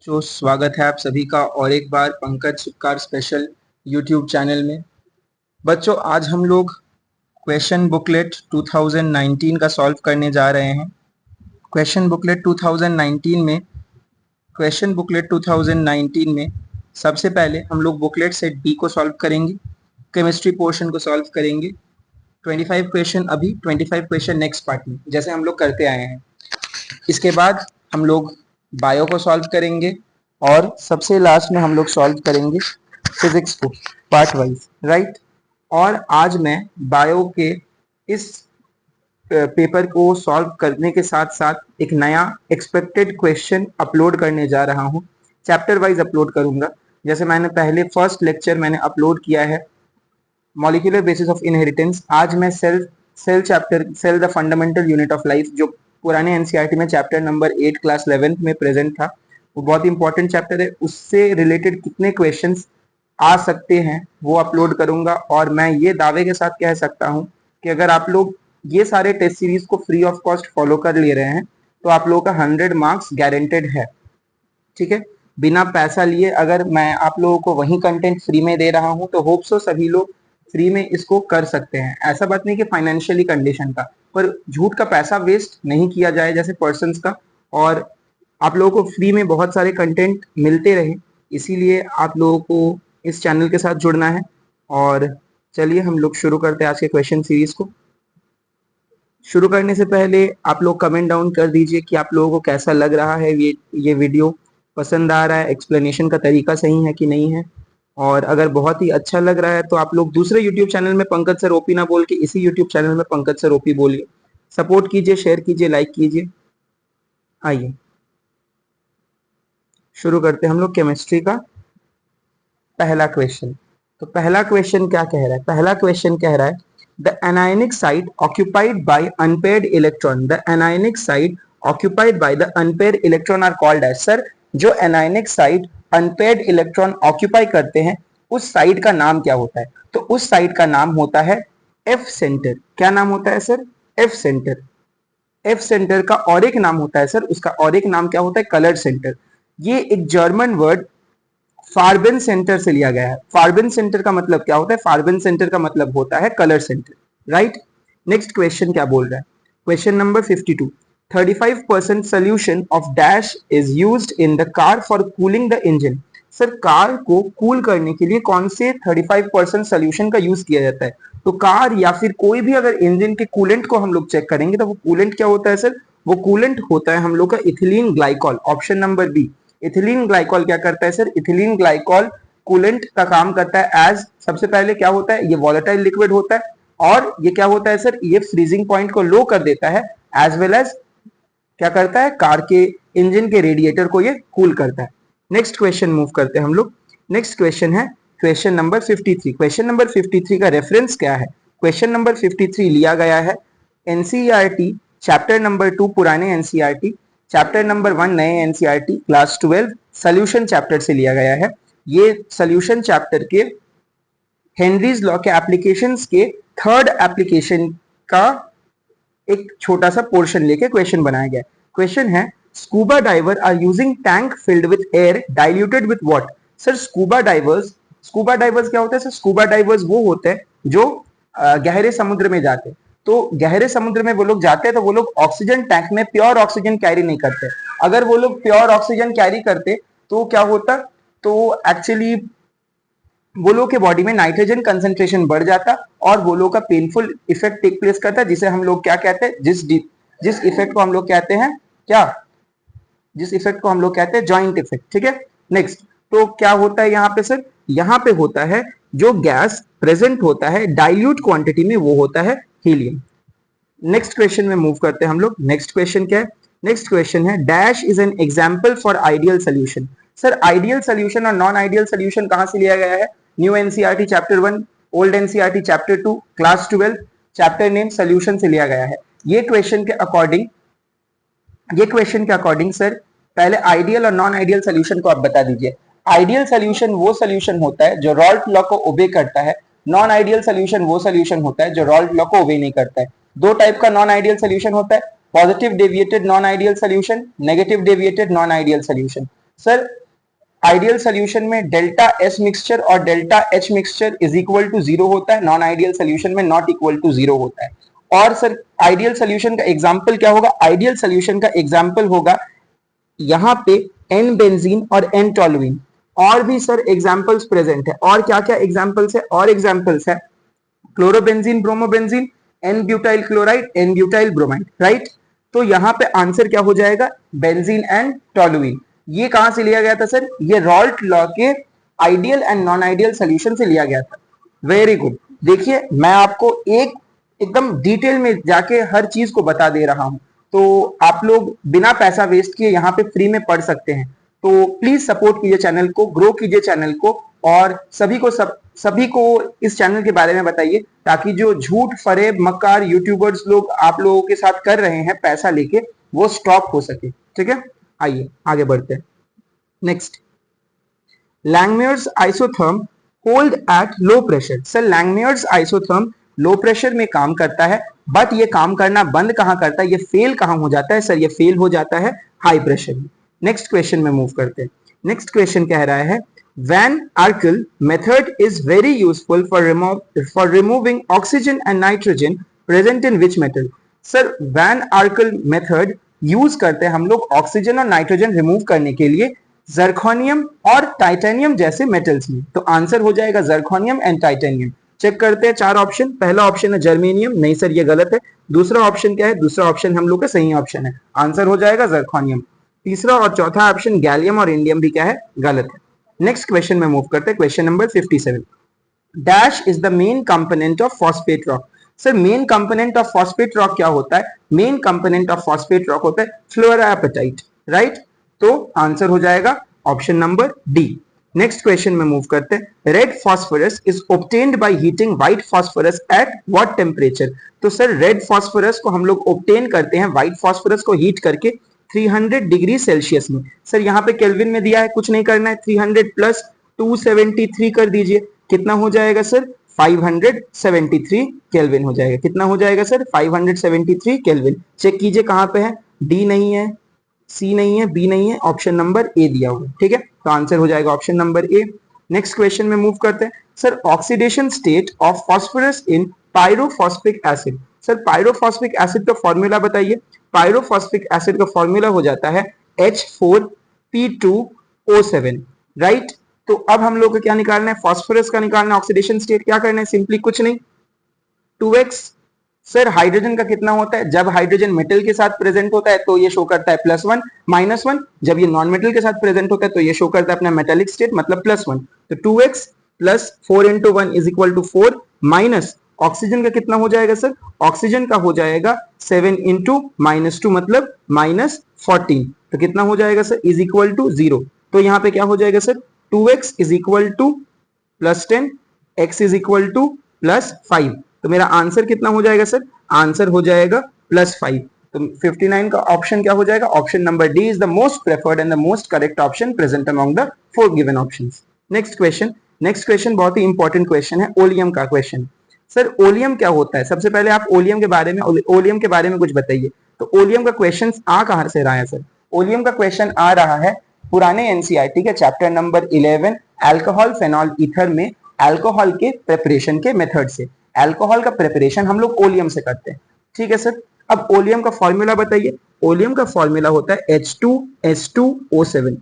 स्वागत है आप सभी का और एक बार पंकज सुक्कार स्पेशल यूट्यूब चैनल में। बच्चों, आज हम लोग क्वेश्चन बुकलेट 2019 का सॉल्व करने जा रहे हैं। क्वेश्चन बुकलेट 2019 में सबसे पहले हम लोग बुकलेट सेट बी को सॉल्व करेंगे, केमिस्ट्री पोर्शन को सॉल्व करेंगे। 25 क्वेश्चन अभी, 25 क्वेश्चन नेक्स्ट पार्ट में, जैसे हम लोग करते आए हैं। इसके बाद हम लोग बायो को सॉल्व करेंगे और सबसे लास्ट में हम लोग सॉल्व करेंगे फिजिक्स को पार्ट वाइज, राइट। और आज मैं बायो के इस पेपर को सॉल्व करने के साथ साथ एक नया एक्सपेक्टेड क्वेश्चन अपलोड करने जा रहा हूँ। चैप्टर वाइज अपलोड करूंगा। जैसे मैंने पहले फर्स्ट लेक्चर मैंने अपलोड किया है मॉलिक्यूलर बेसिस ऑफ इनहेरिटेंस। आज मैं cell the fundamental unit of life, जो पुराने एनसीईआरटी में चैप्टर नंबर 8 क्लास 11 में प्रेजेंट था, वो बहुत इंपॉर्टेंट चैप्टर है। उससे रिलेटेड कितने क्वेश्चंस आ सकते हैं वो अपलोड करूंगा। और मैं ये दावे के साथ कह सकता हूँ कि अगर आप लोग ये सारे टेस्ट सीरीज को फ्री ऑफ कॉस्ट फॉलो कर ले रहे हैं तो आप लोगों का 100 मार्क्स गारंटेड है, ठीक है। बिना पैसा लिए अगर मैं आप लोगों को वही कंटेंट फ्री में दे रहा हूँ तो होप सो सभी लोग फ्री में इसको कर सकते हैं। ऐसा बात नहीं कि फाइनेंशियली कंडीशन का, पर झूठ का पैसा वेस्ट नहीं किया जाए जैसे पर्सन्स का, और आप लोगों को फ्री में बहुत सारे कंटेंट मिलते रहे, इसीलिए आप लोगों को इस चैनल के साथ जुड़ना है। और चलिए हम लोग शुरू करते हैं आज के क्वेश्चन सीरीज को। शुरू करने से पहले आप लोग कमेंट डाउन कर दीजिए कि आप लोगों को कैसा लग रहा है ये वीडियो, पसंद आ रहा है, एक्सप्लेनेशन का तरीका सही है कि नहीं है। और अगर बहुत ही अच्छा लग रहा है तो आप लोग दूसरे यूट्यूब चैनल में पंकज सर ओपी ना बोल के इसी यूट्यूब चैनल में पंकज सर ओपी बोलिए। सपोर्ट कीजिए, शेयर कीजिए, लाइक कीजिए। आइए शुरू करते हैं हम लोग केमिस्ट्री का पहला क्वेश्चन। तो पहला क्वेश्चन क्या कह रहा है? पहला क्वेश्चन कह रहा है the anionic site occupied by unpaired electron, the anionic site occupied by the unpaired electron are called as. Sir, जो anionic site unpaired electron occupy करते हैं उस साइट का नाम क्या होता है? तो उस साइट का नाम होता है एफ सेंटर। क्या नाम होता है sir? F centre. F centre का और एक नाम होता है सर, उसका और एक नाम क्या होता है? Colour centre. ये एक जर्मन वर्ड फार्बेन सेंटर से लिया गया है। फार्बेन सेंटर का मतलब क्या होता है? फार्बेन सेंटर का मतलब होता है colour centre, right. Next question क्या बोल रहा है? Question number 52, 35% solution of dash is used in the car for cooling the engine. Sir, car को कूल करने के लिए कौन से 35% सोल्यूशन का यूज किया जाता है? तो कार या फिर कोई भी अगर इंजन के कूलेंट को हम लोग चेक करेंगे तो वो कूलेंट क्या होता है सर? वो कूलेंट होता है हम लोग का ethylene glycol. Option number B, ethylene glycol क्या करता है सर? इथिलीन ग्लाइकॉल कूलेंट का काम करता है एज, सबसे पहले क्या होता है, ये वॉलेटाइल लिक्विड होता है और ये क्या होता है सर? ये फ्रीजिंग पॉइंट को लो कर देता है, एज वेल एज क्या करता है? कार के इंजन के रेडिएटर को ये कूल करता है। नेक्स्ट क्वेश्चन मूव करते हैं हम लोग। नेक्स्ट क्वेश्चन है क्वेश्चन नंबर 53। क्वेश्चन नंबर 53 का रेफरेंस क्या है? क्वेश्चन नंबर 53 लिया गया है एनसीईआरटी चैप्टर नंबर 2 पुराने एनसीईआरटी, चैप्टर नंबर 1 नए एनसीईआरटी क्लास 12 सोल्यूशन चैप्टर से लिया गया है। ये सोल्यूशन चैप्टर के हेनरीज लॉ के एप्लीकेशंस के थर्ड एप्लीकेशन का एक छोटा सा पोर्शन लेके क्वेश्चन बनाया गया। क्वेश्चन है scuba diver are using tank filled with air diluted with what. Sir, scuba divers क्या होता है? सर, स्कूबा डाइवर्स वो होते हैं जो गहरे समुद्र में जाते हैं। तो गहरे समुद्र में वो लोग जाते हैं तो वो लोग ऑक्सीजन टैंक में प्योर ऑक्सीजन कैरी नहीं करते। अगर वो लोग प्योर ऑक्सीजन कैरी करते तो क्या होता? तो एक्चुअली वो लोग के बॉडी में नाइट्रोजन कंसंट्रेशन बढ़ जाता और वो लोग का पेनफुल इफेक्ट टेक प्लेस करता, जिसे हम लोग क्या कहते हैं? जिस इफेक्ट को हम लोग कहते हैं क्या? जिस इफेक्ट को हम लोग कहते हैं जॉइंट इफेक्ट, ठीक है। नेक्स्ट, तो क्या होता है यहाँ पे सर? यहाँ पे होता है जो गैस प्रेजेंट होता है डाइल्यूट क्वांटिटी में, वो होता है हीलियम। नेक्स्ट क्वेश्चन में मूव करते हैं हम लोग। नेक्स्ट क्वेश्चन क्या है? नेक्स्ट क्वेश्चन है dash is an example for ideal solution. Sir, ideal solution और नॉन आइडियल सोल्यूशन कहां से लिया गया है? New NCERT chapter 1, old NCERT chapter 2 class 12 chapter name solution से लिया गया है। ये क्वेश्चन के अकॉर्डिंग सर पहले आइडियल और नॉन आइडियल सोल्यूशन को आप बता दीजिए। आइडियल सोल्यूशन वो सोल्यूशन होता है जो रॉल्ट लॉ को ओबे करता है, नॉन आइडियल सोल्यूशन वो सोल्यूशन होता है जो रॉल्ट लॉ को ओबे नहीं करता है। दो टाइप का नॉन आइडियल सोल्यूशन होता है, positive deviated non ideal solution, negative deviated non ideal solution. Sir ideal solution में डेल्टा एस मिक्सचर और delta H mixture is equal to zero होता है, नॉन आइडियल सोल्यूशन में नॉट इक्वल टू जीरो होता है। और सर आइडियल सोल्यूशन का example क्या होगा? आइडियल सोल्यूशन का एग्जांपल होगा यहाँ पे एन बेंजीन और एन टोलुइन। और भी सर एग्जांपल्स प्रेजेंट है। और क्या क्या एग्जांपल्स है? और एग्जांपल्स है chlorobenzene, bromobenzene, n butyl chloride, n butyl bromide, right. तो यहाँ पे आंसर क्या हो जाएगा? Benzene and toluene. ये कहां से लिया गया था सर? ये रॉल्ट लॉ के ideal and non ideal solution से लिया गया था। Very good. देखिए मैं आपको एकदम डिटेल में जाके हर चीज को बता दे रहा हूं, तो आप लोग बिना पैसा वेस्ट किए यहाँ पे फ्री में पढ़ सकते हैं। तो प्लीज सपोर्ट कीजिए चैनल को, ग्रो कीजिए चैनल को, और सभी को इस चैनल के बारे में बताइए, ताकि जो झूठ फरेब मक्कार यूट्यूबर्स लोग आप लोगों के साथ कर रहे हैं पैसा लेके, वो स्टॉप हो सके। ठीक है, आइए आगे बढ़ते हैं। Next, Langmuir's isotherm hold at low pressure. Sir Langmuir's isotherm low pressure में काम करता है, बट ये काम करना बंद कहां करता है? ये फेल कहां हो जाता है? सर ये फेल हो जाता है हाई प्रेशर में। नेक्स्ट क्वेश्चन में मूव करते हैं। नेक्स्ट क्वेश्चन कह रहा है Van Arkel method is very useful for removing oxygen and nitrogen present in which metal? Sir Van Arkel method use करते हैं हम लोग ऑक्सीजन और नाइट्रोजन रिमूव करने के लिए जर्कोनियम और टाइटेनियम जैसे मेटल्स में। तो आंसर हो जाएगा जर्कोनियम एंड टाइटेनियम। चेक करते हैं चार ऑप्शन। पहला ऑप्शन है जर्मेनियम, नहीं सर ये गलत है। दूसरा ऑप्शन क्या है? दूसरा ऑप्शन हम लोग का सही ऑप्शन है, आंसर हो जाएगा जर्कोनियम। तीसरा और चौथा ऑप्शन गैलियम और इंडियम भी क्या है? गलत है। नेक्स्ट क्वेश्चन में मूव करते हैं। Question number 57, dash is the main component of phosphate rock. Sir main component of phosphate rock क्या होता है? Main component of phosphate rock होता है फ्लोरापेटाइट, राइट। तो आंसर हो जाएगा option number D. Next question में मूव करते हैं। Red phosphorus is obtained by heating white phosphorus at what temperature? तो सर रेड फॉस्फोरस को हम लोग ऑब्टेन करते हैं व्हाइट फॉस्फोरस को हीट करके 300 डिग्री सेल्सियस में। सर यहाँ पे केल्विन में दिया है, कुछ नहीं करना है, 300 प्लस 273 कर दीजिए, कितना हो जाएगा सर? 573 केल्विन हो जाएगा। कितना हो जाएगा सर? 573 केल्विन। चेक कीजिए कहां पे है, डी नहीं है, सी नहीं है, बी नहीं है, ऑप्शन नंबर ए दिया हुआ। ठीक है, तो आंसर हो जाएगा option number A. Next question में मूव करते हैं। Sir oxidation state of phosphorus in pyrophosphoric acid. Sir pyrophosphoric acid का फॉर्मूला बताइए। पायरोफॉस्फिक एसिड का फॉर्मूला हो जाता है H4P2O7, राइट। तो अब हम लोग को क्या निकालना है? फास्फोरस का निकालना है। ऑक्सीडेशन स्टेट क्या करना है? सिंपली कुछ नहीं, 2x। सर हाइड्रोजन का कितना होता है? जब हाइड्रोजन मेटल के साथ प्रेजेंट होता है तो ये शो करता है +1 -1, जब ये नॉन मेटल के साथ प्रेजेंट होता है तो ये शो करता है अपना मेटालिक स्टेट, मतलब +1। तो 2x plus 4 × 1 is equal to 4 minus oxygen का कितना हो जाएगा सर? ऑक्सीजन का हो जाएगा 7 × -2 मतलब -14। तो कितना हो जाएगा सर? Is equal to 0। तो यहाँ पे क्या हो जाएगा sir? 2x is equal to +10, x is equal to +5। तो मेरा आंसर कितना हो जाएगा सर? आंसर हो जाएगा +5। तो 59 का ऑप्शन क्या हो जाएगा? Option number D is the most preferred and the most correct option present among the 4 given options. Next question बहुत ही इंपॉर्टेंट क्वेश्चन है, ओलियम का क्वेश्चन। सर ओलियम क्या होता है? सबसे पहले आप ओलियम के बारे में कुछ बताइए। तो ओलियम का क्वेश्चन आ कहां से रहा है सर? ओलियम का क्वेश्चन आ रहा है पुराने एनसीईआरटी के chapter number 11 alcohol phenol ether में अल्कोहल के प्रिपरेशन के मेथड से। अल्कोहल का प्रिपरेशन हम लोग ओलियम से करते हैं, ठीक है सर। अब ओलियम का फॉर्मूला बताइए। ओलियम का फॉर्मूला होता है H2S2O7।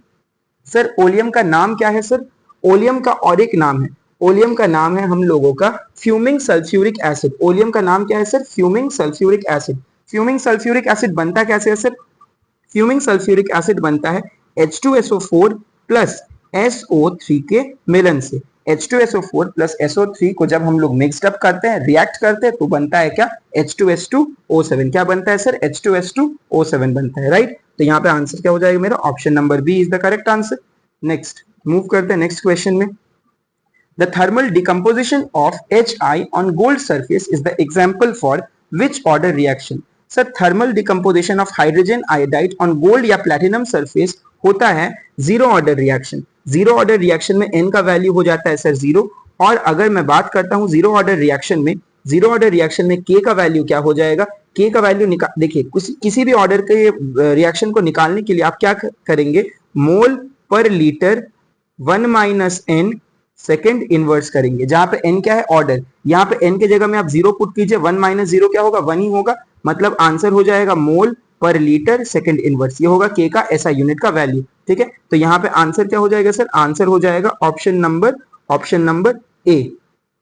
सर ओलियम का नाम क्या है सर? ओलियम का और एक नाम है, ओलियम का नाम है हम लोगों का फ्यूमिंग सल्फ्यूरिक एसिड। ओलियम का नाम क्या है sir? Fuming sulphuric acid. Fuming sulphuric acid बनता कैसे है सर? फ्यूमिंग सल्फ्यूरिक एसिड बनता है H2SO4 प्लस SO3 के मिलन से। H2SO4 प्लस SO3 को जब हम लोग मिक्सड अप करते हैं, रिएक्ट करते हैं, तो बनता है क्या? H2S2O7। क्या बनता है सर? H2S2O7 बनता है, राइट। तो यहाँ पे आंसर क्या हो जाएगा मेरा? Option number B is the correct answer. Next move करते हैं नेक्स्ट क्वेश्चन में। The thermal decomposition of HI on gold surface is the example for which order reaction? Sir, thermal decomposition of hydrogen iodide on gold या platinum surface होता है zero order reaction. Zero order reaction में n का value हो जाता है sir 0। और अगर मैं बात करता हूं जीरो ऑर्डर रिएक्शन में k का वैल्यू क्या हो जाएगा? k का वैल्यू देखिए किसी भी ऑर्डर के रिएक्शन को निकालने के लिए आप क्या करेंगे? Mole per litre 1 minus n second inverse करेंगे, जहां पे n क्या है ऑर्डर, यहाँ पे n के जगह में आप 0 पुट कीजिए, 1 माइनस 0 क्या होगा 1 ही होगा, मतलब आंसर हो जाएगा मोल पर लीटर सेकेंड इनवर्स, ये होगा k का ऐसा यूनिट का वैल्यू। ठीक है, तो यहाँ पे आंसर क्या हो जाएगा सर, आंसर हो जाएगा ऑप्शन नंबर ए।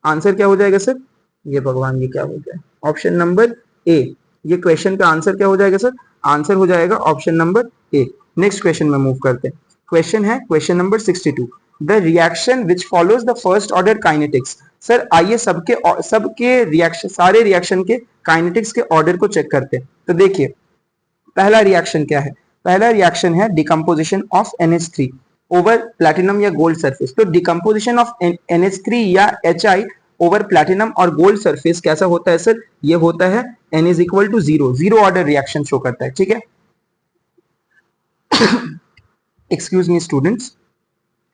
आंसर क्या हो जाएगा सर, ये भगवान ये क्या हो गया, ऑप्शन नंबर ए, ये क्वेश्चन का आंसर क्या हो जाएगा सर, आंसर हो जाएगा option number A. Next question में मूव करते हैं, क्वेश्चन है question number 62, the reaction which follows the first order kinetics. Sir आइए सबके रिएक्शन, सारे रिएक्शन के काइनेटिक्स के ऑर्डर को चेक करते हैं। तो देखिए पहला रिएक्शन क्या है, पहला रिएक्शन है decomposition of NH3 over platinum या गोल्ड सरफेस। तो डिकम्पोजिशन ऑफ NH3 या HI ओवर प्लैटिनम और गोल्ड सरफेस कैसा होता है सर, ये होता है N is equal to 0, 0 order reaction show करता है। ठीक है, excuse me students,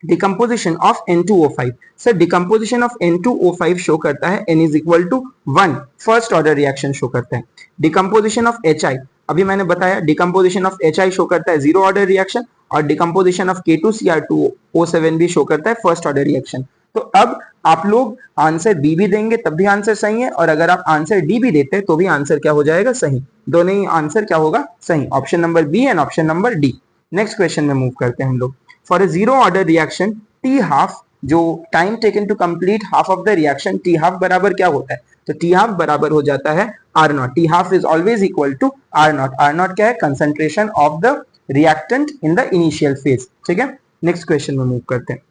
decomposition of N2O5, sir decomposition of N2O5 show करता है N is equal to 1, first order reaction show करता है। डिकम्पोजिशन ऑफ HI, अभी मैंने बताया डिकम्पोजिशन ऑफ HI शो करता है 0 ऑर्डर रिएक्शन, और डिकम्पोजिशन ऑफ K2Cr2O7 भी शो करता है फर्स्ट ऑर्डर रिएक्शन। तो अब आप लोग आंसर बी भी देंगे तब भी आंसर सही है, और अगर आप आंसर डी भी देते हैं तो भी आंसर क्या हो जाएगा सही, दोनों ही आंसर क्या होगा सही, option number B and option number D. Next question में मूव करते हैं हम लोग, for a zero order reaction T half, जो time taken to complete half of the reaction, T half बराबर क्या होता है, तो टी हाफ बराबर हो जाता है R naught, t half is always equal to R naught, R naught क्या है concentration of the reactant in the initial phase. ठीक है, नेक्स्ट क्वेश्चन में मूव करते हैं,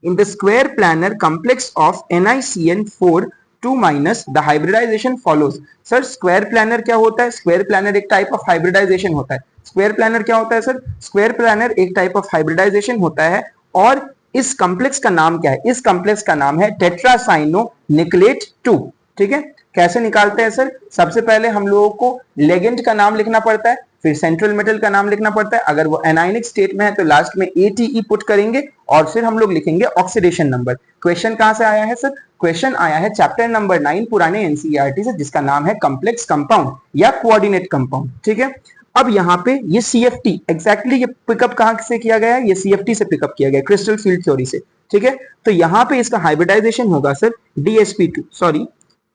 in the square planar complex of NiCN4 2 minus the hybridization follows। Sir square planar क्या होता है, स्क्वायर प्लानर एक टाइप ऑफ हाइब्रिडाइजेशन होता है। स्क्वायर प्लानर क्या होता है सर, स्क्वायर प्लानर एक टाइप ऑफ हाइब्रिडाइजेशन होता है, और इस कॉम्प्लेक्स का नाम क्या है, इस कॉम्प्लेक्स का नाम है टेट्रासाइनोनिक्लेट 2। ठीक है, कैसे निकालते हैं सर, सबसे पहले हम लोगों को लेगेंड का नाम लिखना पड़ता है, फिर सेंट्रल मेटल का नाम लिखना पड़ता है, अगर वो एनायनिक स्टेट में है तो लास्ट में ATE पुट करेंगे, और फिर हम लोग लिखेंगे ऑक्सीडेशन नंबर। क्वेश्चन कहां से आया है सर, क्वेश्चन आया है चैप्टर नंबर 9 पुराने NCERT से, जिसका नाम है कॉम्प्लेक्स कंपाउंड या कोऑर्डिनेट कंपाउंड। ठीक है, अब यहाँ पे ये CFT एग्जैक्टली ये पिकअप कहां से किया गया है, ये CFT से पिकअप किया गया है, क्रिस्टल फील्ड थ्योरी से। ठीक है, तो यहाँ पे इसका हाइब्रिडाइजेशन होगा सर DsP2, सॉरी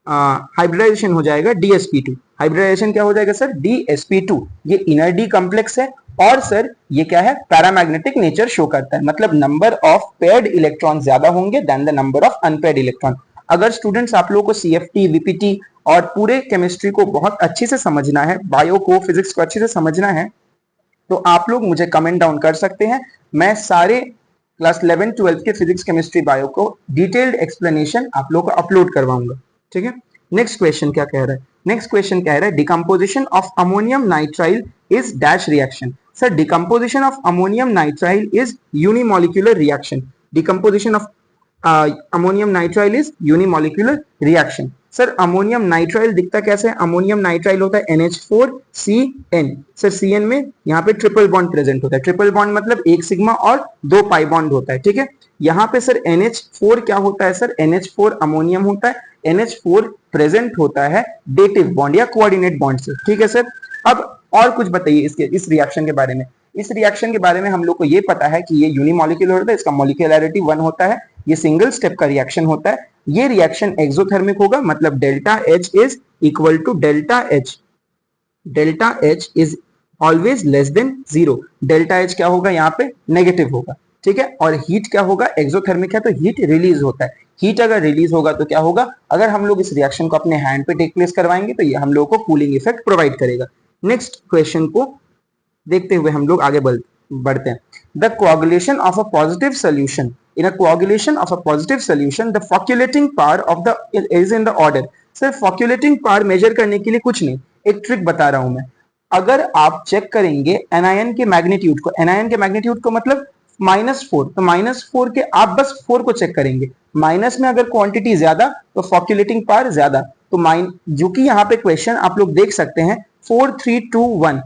हाइब्रिडाइजेशन हो जाएगा DsP2। हाइब्रिडाइजेशन क्या हो जाएगा सर DsP2, ये इनर डी कॉम्प्लेक्स है, और सर ये क्या है पैरामैग्नेटिक नेचर शो करता है, मतलब नंबर ऑफ पेयर्ड इलेक्ट्रॉन ज्यादा होंगे then the number of unpaired electron. अगर स्टूडेंट्स आप लोगों को CFT VPT और पूरे केमिस्ट्री को बहुत अच्छे से समझना है, बायो को फिजिक्स को अच्छे से समझना है, तो आप लोग मुझे कमेंट डाउन कर सकते हैं, मैं सारे क्लास 11 12 के फिजिक्स केमिस्ट्री बायो को डिटेल्ड एक्सप्लेनेशन आप लोग को अपलोड करवाऊंगा। ठीक है, नेक्स्ट क्वेश्चन क्या कह रहा है, नेक्स्ट क्वेश्चन कह रहा है decomposition of ammonium nitrile is dash reaction. Sir decomposition of ammonium nitrile is unimolecular reaction, decomposition of ammonium nitrile is unimolecular reaction. Sir ammonium nitrile दिखता कैसे है, अमोनियम नाइट्राइल होता है NH4CN, सर CN में यहाँ पे ट्रिपल बॉन्ड प्रेजेंट होता है, ट्रिपल बॉन्ड मतलब एक सिग्मा और 2 पाई बॉन्ड होता है। ठीक है, यहाँ पे सर NH4 क्या होता है सर, NH4 अमोनियम होता है, NH4 प्रेजेंट होता है डेटिव बॉन्ड या कोऑर्डिनेट बॉन्ड से। ठीक है सर, अब और कुछ बताइए इसके इस रिएक्शन के बारे में। इस रिएक्शन के बारे में हम लोग को ये पता है कि ये यूनिमोलिकुलर होता है, इसका मॉलिक्यूलैरिटी 1 होता है, ये सिंगल स्टेप का रिएक्शन होता है, ये रिएक्शन एक्सोथर्मिक होगा, मतलब delta H is equal to delta H is always less than 0, delta H क्या होगा यहाँ पे नेगेटिव होगा। ठीक है, और हीट क्या होगा, एक्सोथर्मिक है तो हीट रिलीज होता है, हीट अगर रिलीज होगा तो क्या होगा, अगर हम लोग इस रिएक्शन को अपने हैंड पे टेक प्लेस करवाएंगे तो ये हम लोग को कूलिंग इफेक्ट प्रोवाइड करेगा। नेक्स्ट क्वेश्चन को देखते हुए हम लोग आगे बढ़ते हैं, the coagulation of a positive solution, in a coagulation of a positive solution the foculating power of the is in the order। Sir flocculating power measure करने के लिए कुछ नहीं, एक ट्रिक बता रहा हूं मैं, अगर आप चेक करेंगे एनायन के मैग्नीट्यूड को, एनायन के मैग्नीट्यूड को मतलब -4, तो -4 के आप बस 4 को चेक करेंगे, माइनस में अगर क्वांटिटी ज्यादा तो फॉक्यूलेटिंग पावर ज्यादा, तो जो कि यहाँ पे क्वेश्चन आप लोग देख सकते हैं 4 3 2 1,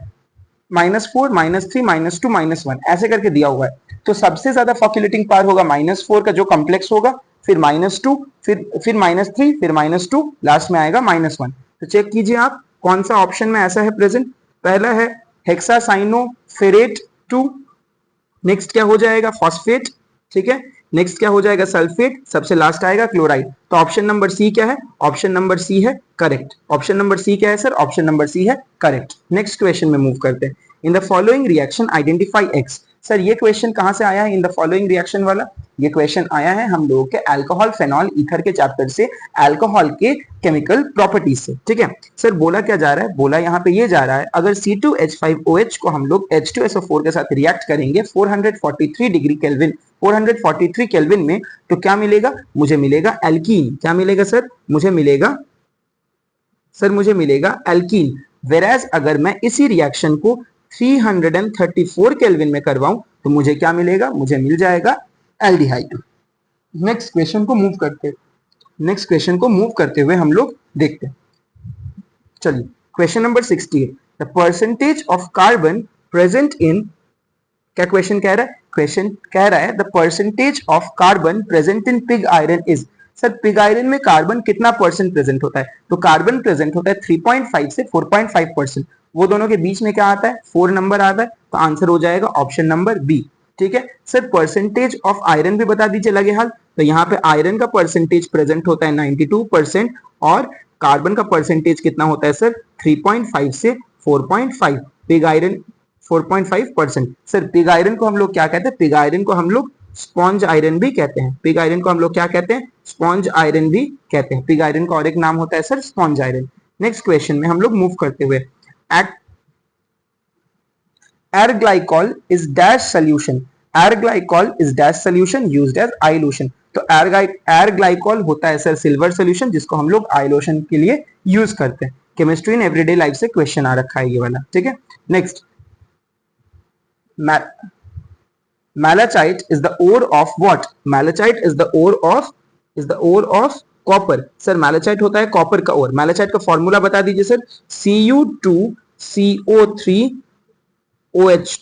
-4 -3 -2 -1 ऐसे करके दिया हुआ है, तो सबसे ज्यादा फॉक्यूलेटिंग पावर होगा -4 का जो कॉम्प्लेक्स होगा, फिर -2, फिर -3, फिर -2, लास्ट में आएगा -1। तो चेक कीजिए आप कौन सा ऑप्शन में ऐसा है प्रेजेंट, पहला है हेक्सासाइनोफेरेट 2, नेक्स्ट क्या हो जाएगा, फॉस्फेट, ठीक है। नेक्स्ट क्या हो जाएगा, सल्फेट, सबसे लास्ट आएगा क्लोराइड। तो ऑप्शन नंबर सी क्या है, ऑप्शन नंबर सी है करेक्ट। ऑप्शन नंबर सी क्या है सर, ऑप्शन नंबर सी है करेक्ट। नेक्स्ट क्वेश्चन में मूव करते हैं। In the following reaction identify x. Sir ये क्वेश्चन कहां से आया है, इन द फॉलोइंग रिएक्शन वाला? ये क्वेश्चन आया है हम लोगों के अल्कोहल फेनॉल ईथर के चैप्टर से, अल्कोहल के केमिकल प्रॉपर्टीज से, ठीक है। सर बोला क्या जा रहा है, बोला यहाँ पे ये जा रहा है, अगर C2H5OH को हम लोग H2SO4 के साथ रिएक्ट करेंगे 443 डिग्री केल्विन, 443 केल्विन में, तो क्या मिलेगा, मुझे मिलेगा एल्कीन। क्या मिलेगा सर, मुझे मिलेगा, सर मुझे मिलेगा एल्कीन। वेराज अगर मैं इसी रिएक्शन को 334 केल्विन में करवाऊं तो मुझे क्या मिलेगा, मुझे मिल जाएगा एल्डिहाइड। नेक्स्ट क्वेश्चन को मूव करते, नेक्स्ट क्वेश्चन को मूव करते हुए हम लोग देखते हैं। चलिए question number 68, the percentage of carbon present in, क्या क्वेश्चन कह रहा है, क्वेश्चन कह रहा है the percentage of carbon present in pig iron is. Sir pig iron में कार्बन कितना परसेंट प्रेजेंट होता है, तो कार्बन प्रेजेंट होता है 3.5 से 4.5%। वो दोनों के बीच में क्या आता है, 4 नंबर आता है, तो आंसर हो जाएगा ऑप्शन नंबर बी, ठीक है। सर परसेंटेज ऑफ आयरन भी बता दीजिए लगे हाल, तो यहाँ पे आयरन का परसेंटेज प्रेजेंट होता है 92% और कार्बन का परसेंटेज कितना होता है सर, 3.5 से 4.5। Pig iron 4.5%। Sir pig iron को हम लोग क्या कहते हैं, पिग आयरन को हम लोग स्पॉन्ज आयरन भी कहते हैं। पिग आयरन को हम लोग क्या कहते हैं, स्पॉन्ज आयरन भी कहते हैं। पिग आयरन का और एक नाम होता है sir sponge iron. Next question में हम लोग मूव करते हुए, air glycol is dash solution, air glycol is dash solution used as eye lotion. तो एयर ग्लाइकॉल होता है सर सिल्वर सोल्यूशन, जिसको हम लोग आई लोशन के लिए यूज करते हैं। केमिस्ट्री इन एवरीडे लाइफ से क्वेश्चन आ रखा है ये वाला, ठीक है। Next, malachite is the ore of what, malachite is the ore of copper। Sir malachite होता है कॉपर का ओर। malachite का फॉर्मूला बता दीजिए sir, Cu2CO3OH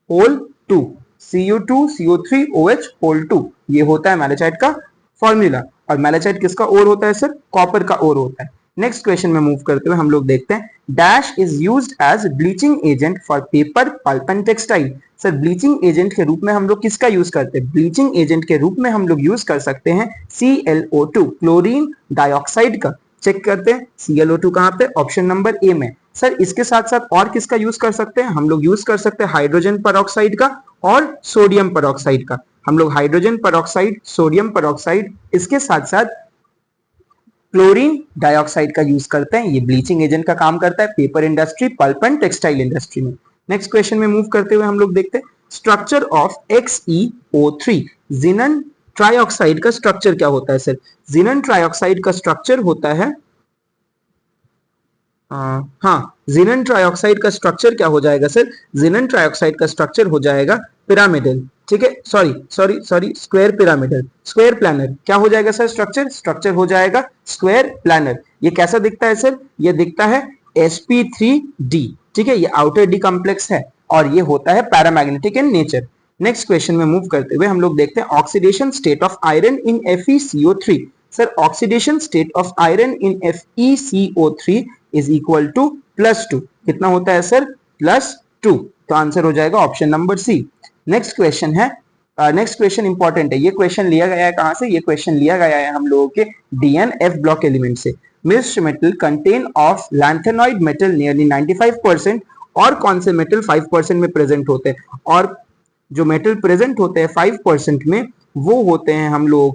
whole 2, Cu2CO3OH whole 2, ये होता है malachite का फॉर्मूला। और malachite किसका ओर होता है सर, कॉपर का ओर होता है। नेक्स्ट क्वेश्चन में मूव करते हुए हम लोग देखते हैं, dash is used as bleaching agent for paper, pulp and textile. Sir bleaching agent के रूप में हम लोग किसका यूज करते हैं, ब्लीचिंग एजेंट के रूप में हम लोग यूज कर सकते हैं ClO2, क्लोरीन डाइऑक्साइड का। चेक करते हैं ClO2 कहां पे, ऑप्शन नंबर ए में। सर इसके साथ साथ और किसका यूज कर सकते हैं, हम लोग यूज कर सकते हैं हाइड्रोजन पेरोक्साइड का और सोडियम पेरोक्साइड का। हम लोग हाइड्रोजन पेरोक्साइड, सोडियम पेरोक्साइड, इसके साथ साथ क्लोरीन डाइऑक्साइड का यूज करते हैं। ये ब्लीचिंग एजेंट का काम करता है paper industry, pulp and textile industry में। नेक्स्ट क्वेश्चन में मूव करते हुए हम लोग देखते हैं, स्ट्रक्चर ऑफ XeO3, जिनन ट्राइऑक्साइड का स्ट्रक्चर क्या होता है सर। जिनन ट्राइऑक्साइड का स्ट्रक्चर होता है, हाँ जिनन ट्राइऑक्साइड का स्ट्रक्चर क्या हो जाएगा सर, जिनन ट्राइऑक्साइड का स्ट्रक्चर हो जाएगा पिरामिडल, ठीक है, sorry square pyramidal, square planar. क्या हो जाएगा सर स्ट्रक्चर, स्ट्रक्चर हो जाएगा स्क्वायर प्लानर। ये कैसा दिखता है सर, ये दिखता है sp3d, ठीक है, ये आउटर डी कॉम्प्लेक्स है और ये होता है paramagnetic in nature. Next question में मूव करते हुए हम लोग देखते हैं, oxidation state of iron in FeCO3। Sir oxidation state of iron in FeCO3 is equal to +2। कितना होता है सर, +2। तो आंसर हो जाएगा option number C. Next question है, नेक्स्ट क्वेश्चन इंपॉर्टेंट है। ये क्वेश्चन लिया गया है कहां से, ये क्वेश्चन लिया गया है हम लोगों के DNF ब्लॉक एलिमेंट से। Mixed metal contain of lanthanoid metal nearly 95%, और कौन से मेटल 5% में प्रेजेंट होते हैं, और जो मेटल प्रेजेंट होते हैं 5% में वो होते हैं हम लोगों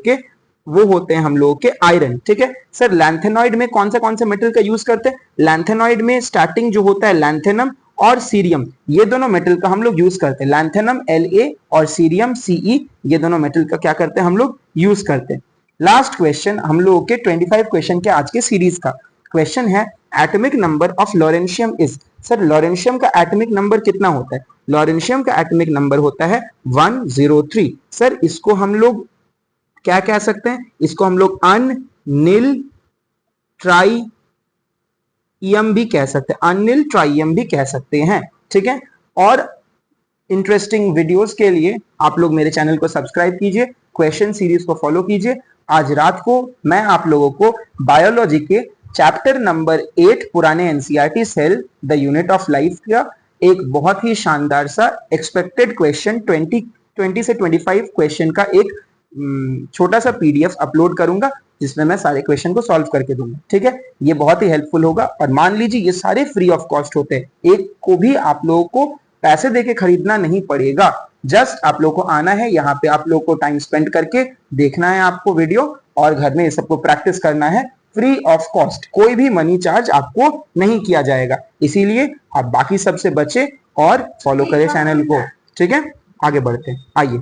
के आयरन, ठीक है। सर लैंथेनॉइड में कौन से मेटल का यूज करते हैं, लैंथेनॉइड में स्टार्टिंग जो होता है लैंथेनम और सीरियम, ये दोनों मेटल का हम लोग यूज करते हैं। लैंथेनम La और सीरियम Ce, ये दोनों मेटल का क्या करते हैं हम लोग यूज करते हैं। लास्ट क्वेश्चन हम लोगों के 25 क्वेश्चन के आज के सीरीज का क्वेश्चन है, atomic number of lawrencium is. Sir lawrencium का एटॉमिक नंबर कितना होता है, लॉरेंशियम का एटॉमिक नंबर होता है 103। सर इसको हम लोग क्या कह सकते हैं, इसको हम लोग अनिल ट्राइयम भी कह सकते हैं, अनिल ट्राइयम भी कह सकते हैं, ठीक है। और इंटरेस्टिंग वीडियोस के लिए आप लोग मेरे चैनल को सब्सक्राइब कीजिए, क्वेश्चन सीरीज को फॉलो कीजिए। आज रात को मैं आप लोगों को बायोलॉजी के चैप्टर नंबर 8 पुराने NCERT cell the unit of life का एक बहुत ही शानदार सा एक्सपेक्टेड क्वेश्चन 20 से 25 क्वेश्चन का एक छोटा सा पीडीएफ अपलोड करूंगा जिसमें मैं सारे क्वेश्चन को सॉल्व करके दूंगा। ठीक है, ये बहुत ही हेल्पफुल होगा। और मान लीजिए ये सारे फ्री ऑफ कॉस्ट होते हैं, एक को भी आप लोगों को पैसे देके खरीदना नहीं पड़ेगा। जस्ट आप लोग को आना है, यहाँ पे आप लोग को टाइम स्पेंड करके देखना है आपको वीडियो, और घर में ये सबको प्रैक्टिस करना है फ्री ऑफ कॉस्ट। कोई भी मनी चार्ज आपको नहीं किया जाएगा, इसीलिए आप बाकी सबसे बचे और फॉलो करें चैनल को। ठीक है, आगे बढ़ते हैं, आइए।